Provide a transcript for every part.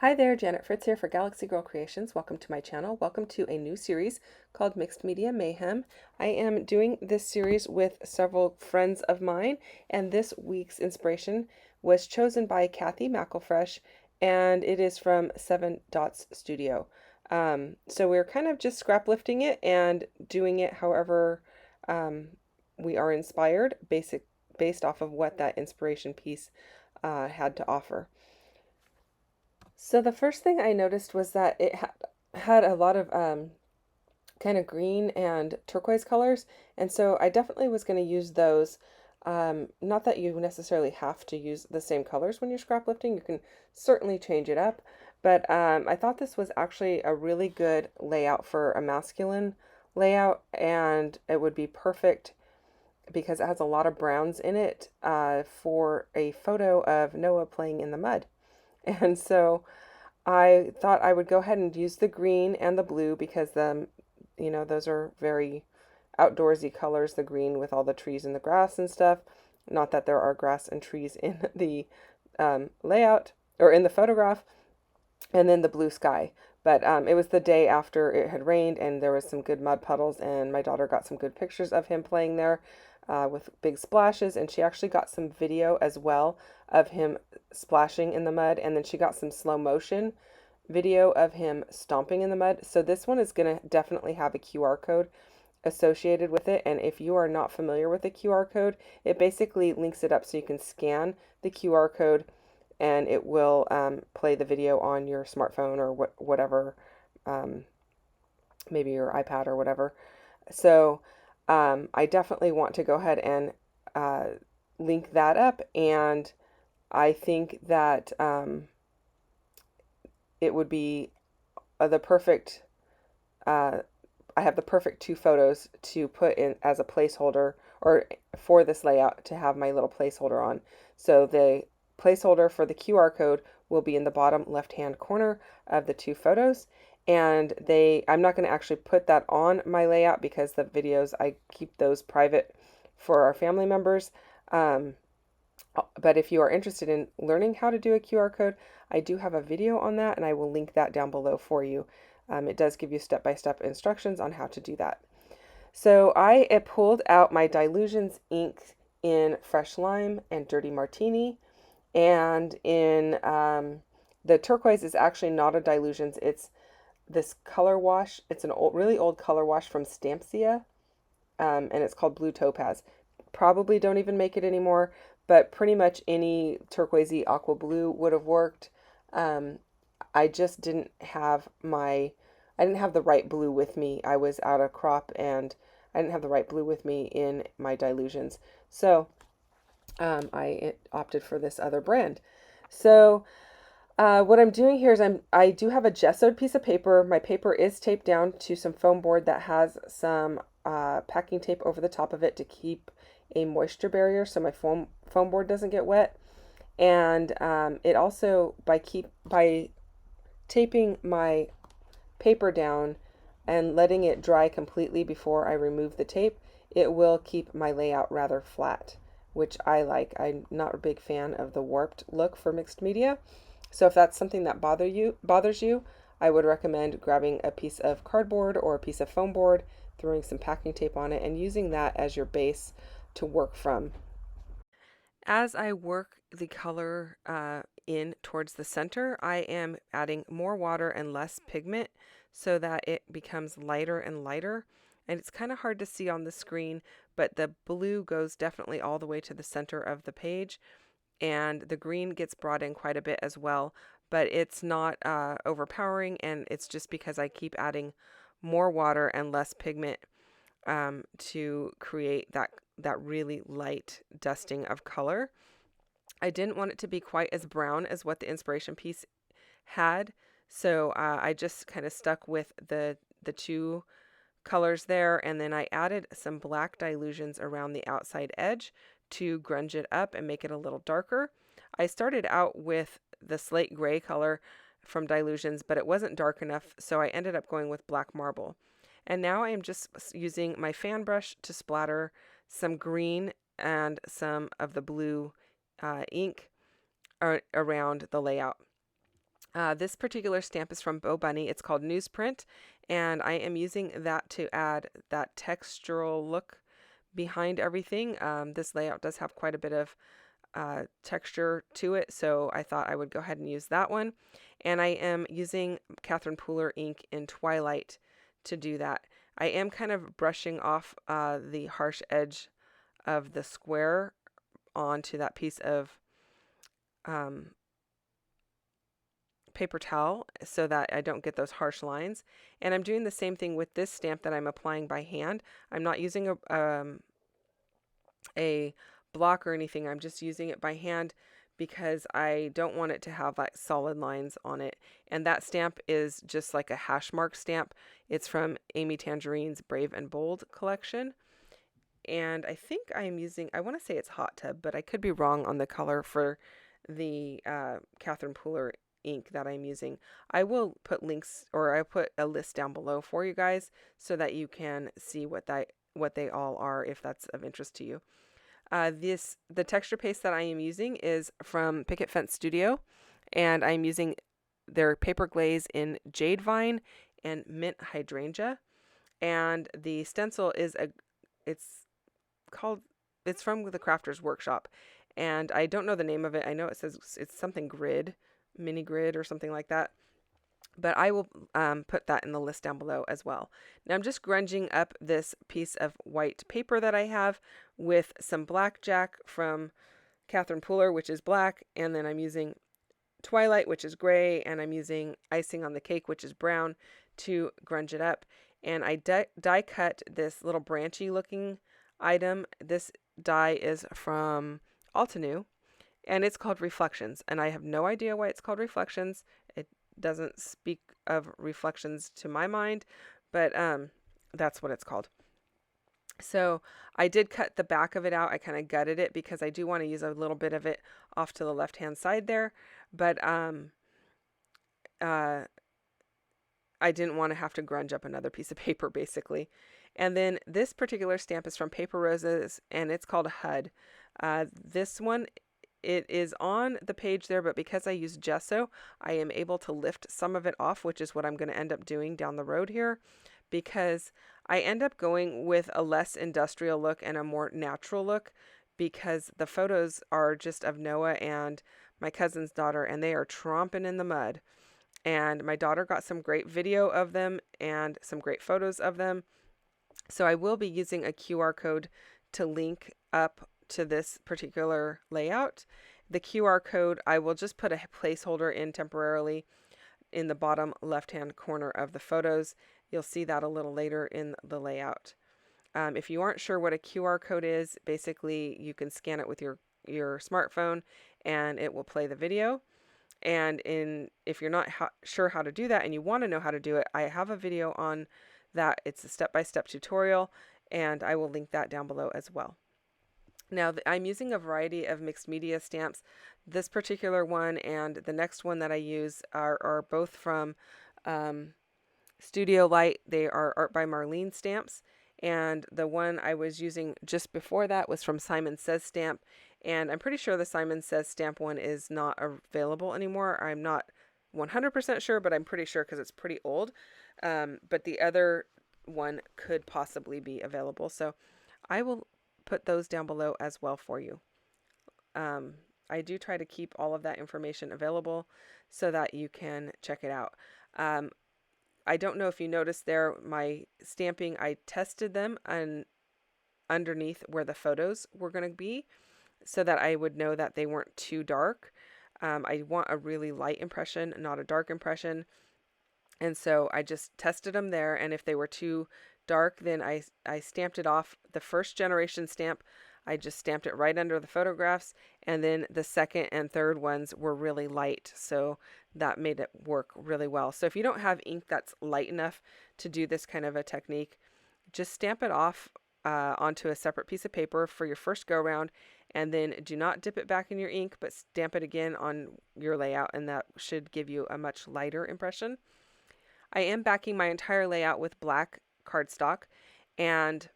Hi there, Janet Fritz here for Galaxy Girl Creations. Welcome to my channel. Welcome to a new series called Mixed Media Mayhem. I am doing this series with several friends of mine, and this week's inspiration was chosen by Kathy McElfresh, and it is from Seven Dots Studio. So we're kind of just scrap lifting it and doing it however we are inspired, based off of what that inspiration piece had to offer. So the first thing I noticed was that it had a lot of kind of green and turquoise colors, and so I definitely was going to use those. Not that you necessarily have to use the same colors when you're scraplifting, you can certainly change it up, but I thought this was actually a really good layout for a masculine layout, and it would be perfect because it has a lot of browns in it for a photo of Noah playing in the mud. And so I thought I would go ahead and use the green and the blue because those are very outdoorsy colors, the green with all the trees and the grass and stuff. Not that there are grass and trees in the layout or in the photograph, and then the blue sky. But it was the day after it had rained and there was some good mud puddles, and my daughter got some good pictures of him playing there with big splashes, and she actually got some video as well of him splashing in the mud, and then she got some slow motion video of him stomping in the mud. So this one is going to definitely have a QR code associated with it, and if you are not familiar with the QR code, it basically links it up so you can scan the QR code and it will play the video on your smartphone or whatever, maybe your iPad or whatever. So I definitely want to go ahead and link that up, and I think that it would be the perfect, I have the perfect two photos to put in as a placeholder, or for this layout to have my little placeholder on. So the placeholder for the QR code will be in the bottom left-hand corner of the two photos. And I'm not going to actually put that on my layout because the videos, I keep those private for our family members. But if you are interested in learning how to do a QR code, I do have a video on that, and I will link that down below for you. It does give you step-by-step instructions on how to do that. So I pulled out my Dylusions ink in Fresh Lime and Dirty Martini, and in the turquoise is actually not a Dylusions, it's this color wash. It's an really old color wash from Stampzia, and it's called Blue Topaz. Probably don't even make it anymore, but pretty much any turquoisey aqua blue would have worked. I just didn't have the right blue with me. I was out of crop and I didn't have the right blue with me in my Dylusions. So I opted for this other brand. So what I'm doing here is I do have a gessoed piece of paper. My paper is taped down to some foam board that has some packing tape over the top of it to keep a moisture barrier so my foam board doesn't get wet. And it also, by taping my paper down and letting it dry completely before I remove the tape, it will keep my layout rather flat, which I like. I'm not a big fan of the warped look for mixed media. So if that's something that bothers you, I would recommend grabbing a piece of cardboard or a piece of foam board, throwing some packing tape on it, and using that as your base to work from. As I work the color in towards the center, I am adding more water and less pigment so that it becomes lighter and lighter. And it's kind of hard to see on the screen, but the blue goes definitely all the way to the center of the page, and the green gets brought in quite a bit as well, but it's not overpowering, and it's just because I keep adding more water and less pigment to create that really light dusting of color. I didn't want it to be quite as brown as what the inspiration piece had, so I just kind of stuck with the two colors there, and then I added some black Dylusions around the outside edge to grunge it up and make it a little darker. I started out with the slate gray color from Dylusions, but it wasn't dark enough, so I ended up going with black marble. And now I am just using my fan brush to splatter some green and some of the blue ink around the layout. This particular stamp is from Bo Bunny. It's called Newsprint, and I am using that to add that textural look behind everything. This layout does have quite a bit of texture to it, so I thought I would go ahead and use that one. And I am using Catherine Pooler ink in Twilight to do that. I am kind of brushing off the harsh edge of the square onto that piece of paper towel so that I don't get those harsh lines. And I'm doing the same thing with this stamp that I'm applying by hand. I'm not using a block or anything. I'm just using it by hand because I don't want it to have like solid lines on it. And that stamp is just like a hash mark stamp. It's from Amy Tangerine's Brave and Bold collection. And I think I'm using, I want to say it's Hot Tub, but I could be wrong on the color for the Catherine Pooler ink that I'm using. I will put links, or I'll put a list down below for you guys so that you can see what they all are if that's of interest to you. The texture paste that I am using is from Picket Fence Studio, and I'm using their paper glaze in Jade Vine and Mint Hydrangea. And the stencil is it's from the Crafter's Workshop, and I don't know the name of it. I know it says it's something grid, mini grid or something like that, but I will put that in the list down below as well. Now I'm just grunging up this piece of white paper that I have with some Blackjack from Catherine Pooler, which is black, and then I'm using Twilight, which is gray, and I'm using Icing on the Cake, which is brown, to grunge it up. And I die cut this little branchy looking item. This die is from Altenew, and it's called Reflections, and I have no idea why it's called Reflections. It doesn't speak of reflections to my mind, but that's what it's called. So I did cut the back of it out. I kind of gutted it because I do want to use a little bit of it off to the left hand side there, but I didn't want to have to grunge up another piece of paper basically. And then this particular stamp is from Paper Roses, and it's called HUD. This one, it is on the page there, but because I use gesso, I am able to lift some of it off, which is what I'm going to end up doing down the road here, because I end up going with a less industrial look and a more natural look, because the photos are just of Noah and my cousin's daughter, and they are tromping in the mud. And my daughter got some great video of them and some great photos of them. So I will be using a QR code to link up to this particular layout. The QR code, I will just put a placeholder in temporarily in the bottom left-hand corner of the photos. You'll see that a little later in the layout. If you aren't sure what a QR code is, basically you can scan it with your smartphone and it will play the video. And if you're not sure how to do that and you want to know how to do it, I have a video on that. It's a step-by-step tutorial, and I will link that down below as well. Now, I'm using a variety of mixed media stamps. This particular one and the next one that I use are both from Studio Light. They are Art by Marlene stamps. And the one I was using just before that was from Simon Says Stamp. And I'm pretty sure the Simon Says Stamp one is not available anymore. I'm not 100% sure, but I'm pretty sure because it's pretty old. But the other one could possibly be available. So I will put those down below as well for you. I do try to keep all of that information available so that you can check it out. I don't know if you noticed there, my stamping, I tested them underneath where the photos were going to be so that I would know that they weren't too dark. I want a really light impression, not a dark impression. And so I just tested them there, and if they were too dark, then I stamped it off. The first generation stamp, I just stamped it right under the photographs, and then the second and third ones were really light, so that made it work really well. So if you don't have ink that's light enough to do this kind of a technique, just stamp it off onto a separate piece of paper for your first go around, and then do not dip it back in your ink, but stamp it again on your layout, and that should give you a much lighter impression. I am backing my entire layout with black cardstock, and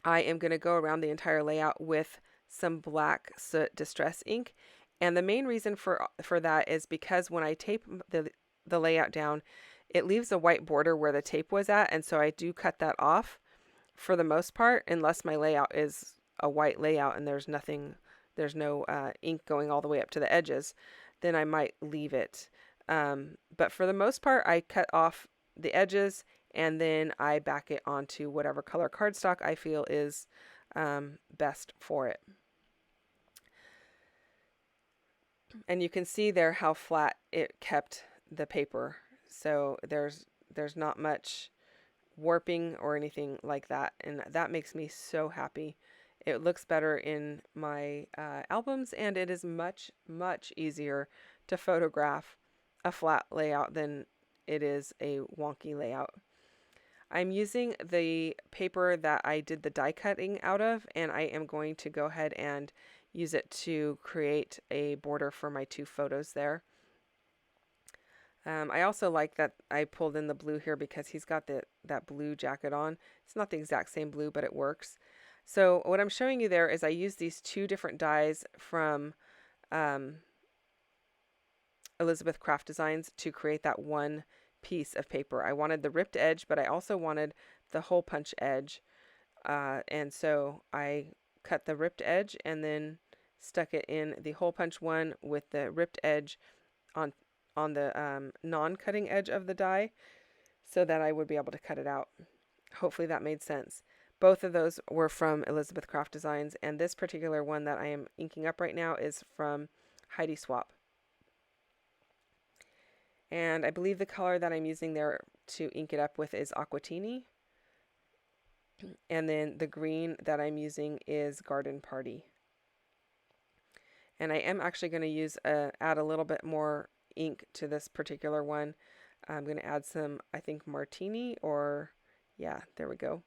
I am going to go around the entire layout with some black soot distress ink, And the main reason for that is because when I tape the layout down, it leaves a white border where the tape was at, and so I do cut that off for the most part, unless my layout is a white layout and there's no ink going all the way up to the edges, then I might leave it. But for the most part, I cut off the edges and then I back it onto whatever color cardstock I feel is best for it. And you can see there how flat it kept the paper. So there's not much warping or anything like that, and that makes me so happy. It looks better in my albums, and it is much easier to photograph a flat layout than it is a wonky layout. I'm using the paper that I did the die cutting out of, and I am going to go ahead and use it to create a border for my two photos there. I also like that I pulled in the blue here because he's got that blue jacket on. It's not the exact same blue, but it works. So what I'm showing you there is I used these two different dies from Elizabeth Craft Designs to create that one piece of paper. I wanted the ripped edge, but I also wanted the hole punch edge. And so I cut the ripped edge and then stuck it in the hole punch one with the ripped edge on the non-cutting edge of the die so that I would be able to cut it out. Hopefully that made sense. Both of those were from Elizabeth Craft Designs, and this particular one that I am inking up right now is from Heidi Swap. And I believe the color that I'm using there to ink it up with is Aquatini. And then the green that I'm using is Garden Party. And I am actually going to use add a little bit more ink to this particular one. I'm going to add some, I think, Martini, or yeah, there we go.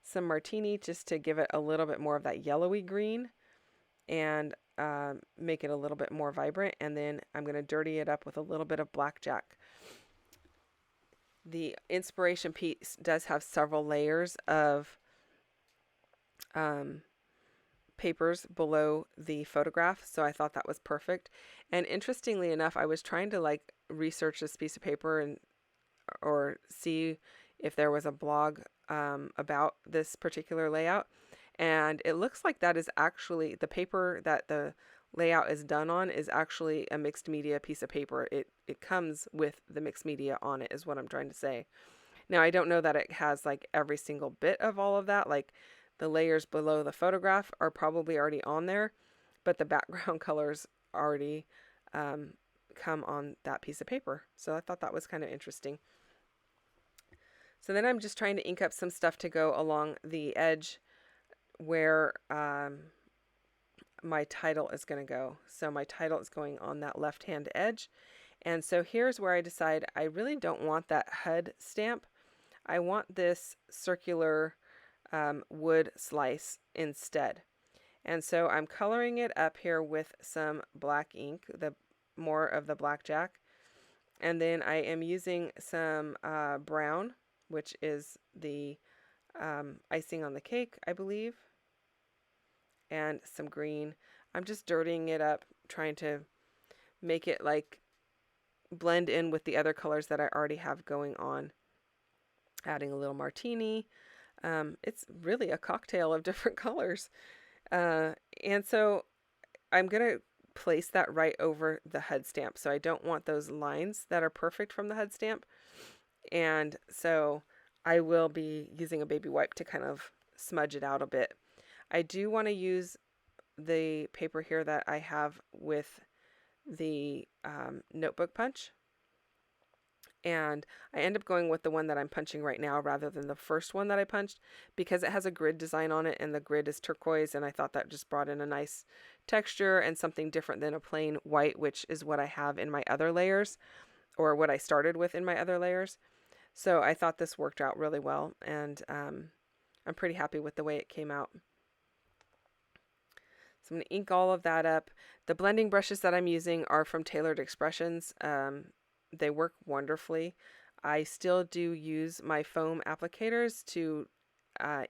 Some Martini just to give it a little bit more of that yellowy green and make it a little bit more vibrant. And then I'm going to dirty it up with a little bit of Blackjack. The inspiration piece does have several layers of papers below the photograph, so I thought that was perfect. And interestingly enough, I was trying to like research this piece of paper and or see if there was a blog about this particular layout, and it looks like that is actually the paper that the layout is done on is actually a mixed media piece of paper. It comes with the mixed media on it is what I'm trying to say. Now I don't know that it has like every single bit of all of that, like the layers below the photograph are probably already on there, but the background colors already come on that piece of paper. So I thought that was kind of interesting. So then I'm just trying to ink up some stuff to go along the edge where my title is going to go. So my title is going on that left-hand edge. And so here's where I decide I really don't want that HUD stamp. I want this circular wood slice instead. And so I'm coloring it up here with some black ink, more of the Blackjack. And then I am using some brown, which is the icing on the cake, I believe, and some green. I'm just dirtying it up, trying to make it like blend in with the other colors that I already have going on. Adding a little Martini. It's really a cocktail of different colors. And so I'm going to place that right over the HUD stamp. So I don't want those lines that are perfect from the HUD stamp. And so I will be using a baby wipe to kind of smudge it out a bit. I do want to use the paper here that I have with the notebook punch. And I end up going with the one that I'm punching right now rather than the first one that I punched because it has a grid design on it and the grid is turquoise, and I thought that just brought in a nice texture and something different than a plain white, which is what I have in my other layers, or what I started with in my other layers. So I thought this worked out really well, and I'm pretty happy with the way it came out. So I'm going to ink all of that up. The blending brushes that I'm using are from Tailored Expressions. They work wonderfully. I still do use my foam applicators to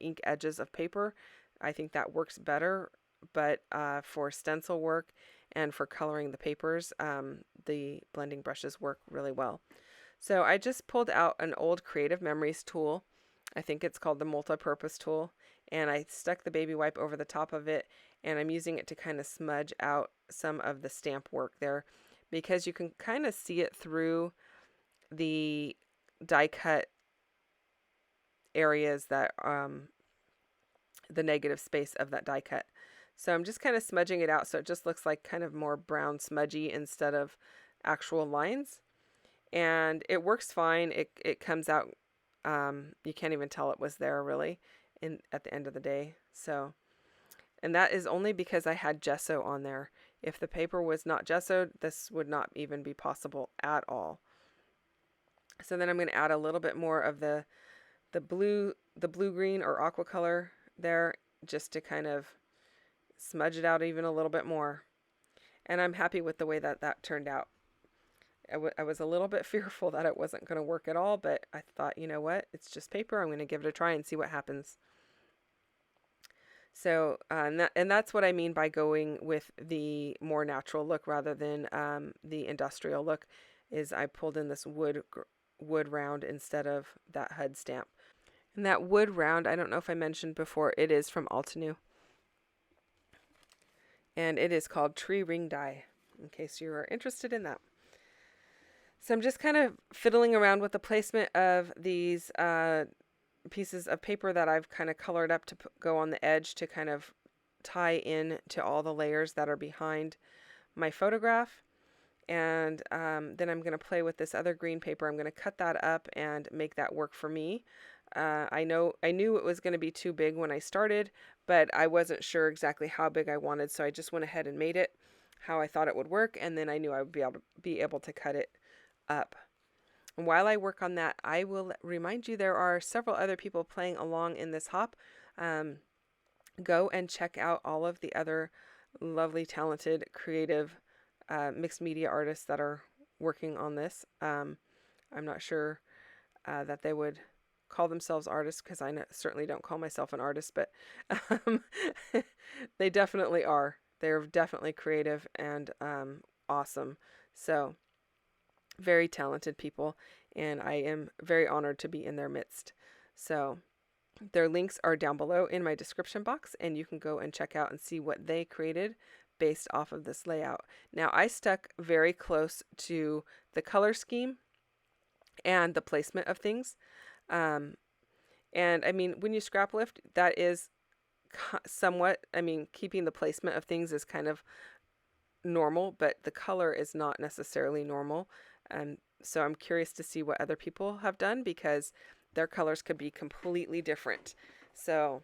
ink edges of paper. I think that works better, but for stencil work and for coloring the papers, the blending brushes work really well. So I just pulled out an old Creative Memories tool. I think it's called the multi-purpose tool, and I stuck the baby wipe over the top of it, and I'm using it to kind of smudge out some of the stamp work there, because you can kind of see it through the die cut areas, that the negative space of that die cut. So I'm just kind of smudging it out so it just looks like kind of more brown smudgy instead of actual lines. And it works fine. It comes out, you can't even tell it was there really at the end of the day. So, and that is only because I had gesso on there. If the paper was not gessoed, this would not even be possible at all. So then I'm going to add a little bit more of the blue green or aqua color there, just to kind of smudge it out even a little bit more. And I'm happy with the way that turned out. I was a little bit fearful that it wasn't going to work at all, but I thought, you know what, it's just paper. I'm going to give it a try and see what happens. So, and that's what I mean by going with the more natural look rather than the industrial look, is I pulled in this wood round instead of that HUD stamp. And that wood round, I don't know if I mentioned before, it is from Altenew. And it is called Tree Ring Die, in case you are interested in that. So I'm just kind of fiddling around with the placement of these pieces of paper that I've kind of colored up to go on the edge to kind of tie in to all the layers that are behind my photograph. And then I'm going to play with this other green paper. I'm going to cut that up and make that work for me. I knew it was going to be too big when I started, but I wasn't sure exactly how big I wanted, so I just went ahead and made it how I thought it would work, and then I knew I would be able to cut it up. And while I work on that, I will remind you there are several other people playing along in this hop. Go and check out all of the other lovely, talented, creative mixed media artists that are working on this. I'm not sure that they would call themselves artists, because I certainly don't call myself an artist, but they definitely are. They're definitely creative and awesome. So very talented people, and I am very honored to be in their midst. So their links are down below in my description box, and you can go and check out and see what they created based off of this layout. Now, I stuck very close to the color scheme and the placement of things. And I mean, when you scrap lift, that is somewhat, I mean, keeping the placement of things is kind of normal, but the color is not necessarily normal. So I'm curious to see what other people have done, because their colors could be completely different. So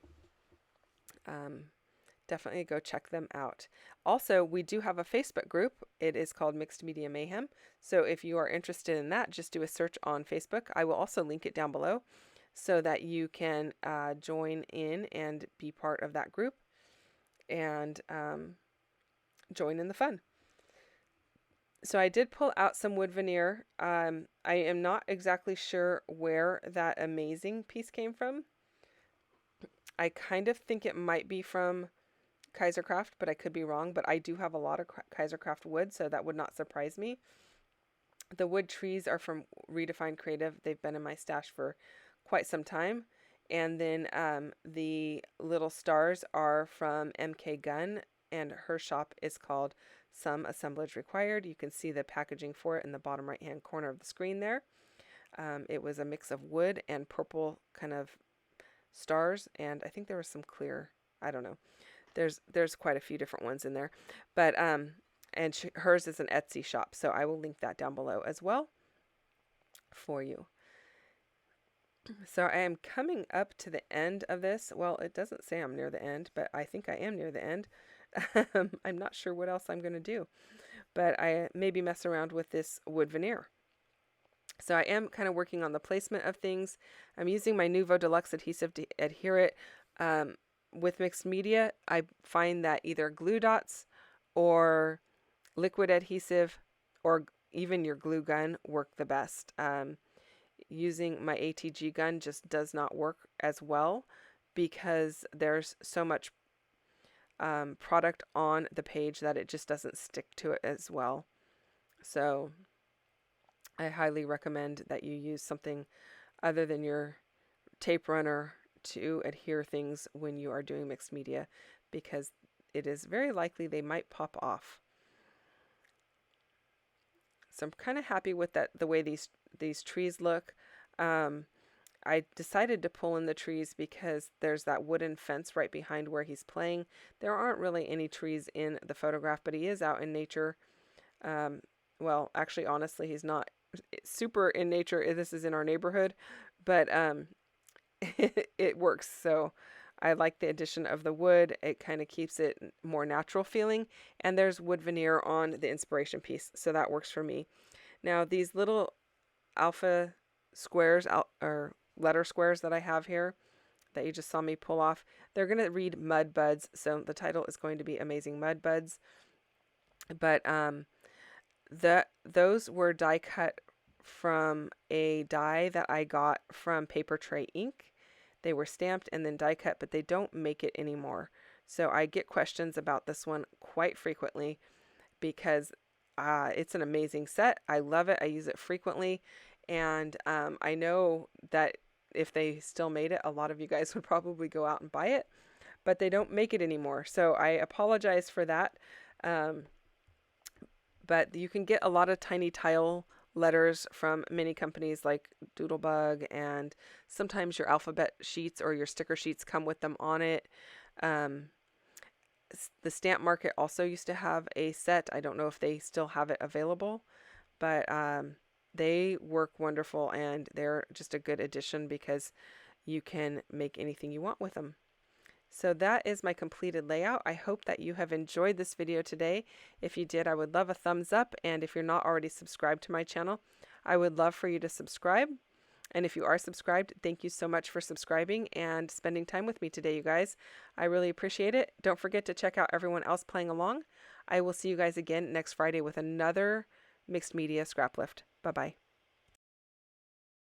definitely go check them out. Also, we do have a Facebook group. It is called Mixed Media Mayhem. So if you are interested in that, just do a search on Facebook. I will also link it down below so that you can join in and be part of that group and join in the fun. So I did pull out some wood veneer. I am not exactly sure where that amazing piece came from. I kind of think it might be from Kaisercraft, but I could be wrong. But I do have a lot of Kaisercraft wood, so that would not surprise me. The wood trees are from Redefined Creative. They've been in my stash for quite some time. And then the little stars are from MK Gun, and her shop is called Some Assemblage Required. You can see the packaging for it in the bottom right hand corner of the screen there. It was a mix of wood and purple kind of stars, and I think there was some clear, I don't know. There's quite a few different ones in there, but and hers is an Etsy shop, so I will link that down below as well for you. So I am coming up to the end of this. Well, it doesn't say I'm near the end, but I think I am near the end. I'm not sure what else I'm going to do, but I maybe mess around with this wood veneer. So I am kind of working on the placement of things. I'm using my Nuvo Deluxe adhesive to adhere it. With mixed media, I find that either glue dots or liquid adhesive or even your glue gun work the best. Using my ATG gun just does not work as well, because there's so much product on the page that it just doesn't stick to it as well. So I highly recommend that you use something other than your tape runner to adhere things when you are doing mixed media, because it is very likely they might pop off. So I'm kind of happy with that, the way these trees look. I decided to pull in the trees because there's that wooden fence right behind where he's playing. There aren't really any trees in the photograph, but he is out in nature. Well, actually, honestly, he's not super in nature. This is in our neighborhood, but it works. So I like the addition of the wood. It kind of keeps it more natural feeling. And there's wood veneer on the inspiration piece, so that works for me. Now, these little alpha squares, or letter squares that I have here that you just saw me pull off, they're going to read Mud Buds. So the title is going to be Amazing Mud Buds. But those were die cut from a die that I got from Paper Tray Ink. They were stamped and then die cut, but they don't make it anymore. So I get questions about this one quite frequently because it's an amazing set. I love it. I use it frequently. And I know that if they still made it, a lot of you guys would probably go out and buy it, but they don't make it anymore. So I apologize for that. But you can get a lot of tiny tile letters from many companies like Doodlebug, and sometimes your alphabet sheets or your sticker sheets come with them on it. The Stamp Market also used to have a set. I don't know if they still have it available, but they work wonderful, and they're just a good addition because you can make anything you want with them. So that is my completed layout. I hope that you have enjoyed this video today. If you did, I would love a thumbs up. And if you're not already subscribed to my channel, I would love for you to subscribe. And if you are subscribed, thank you so much for subscribing and spending time with me today, you guys. I really appreciate it. Don't forget to check out everyone else playing along. I will see you guys again next Friday with another Mixed Media Scrap Lift. Bye-bye.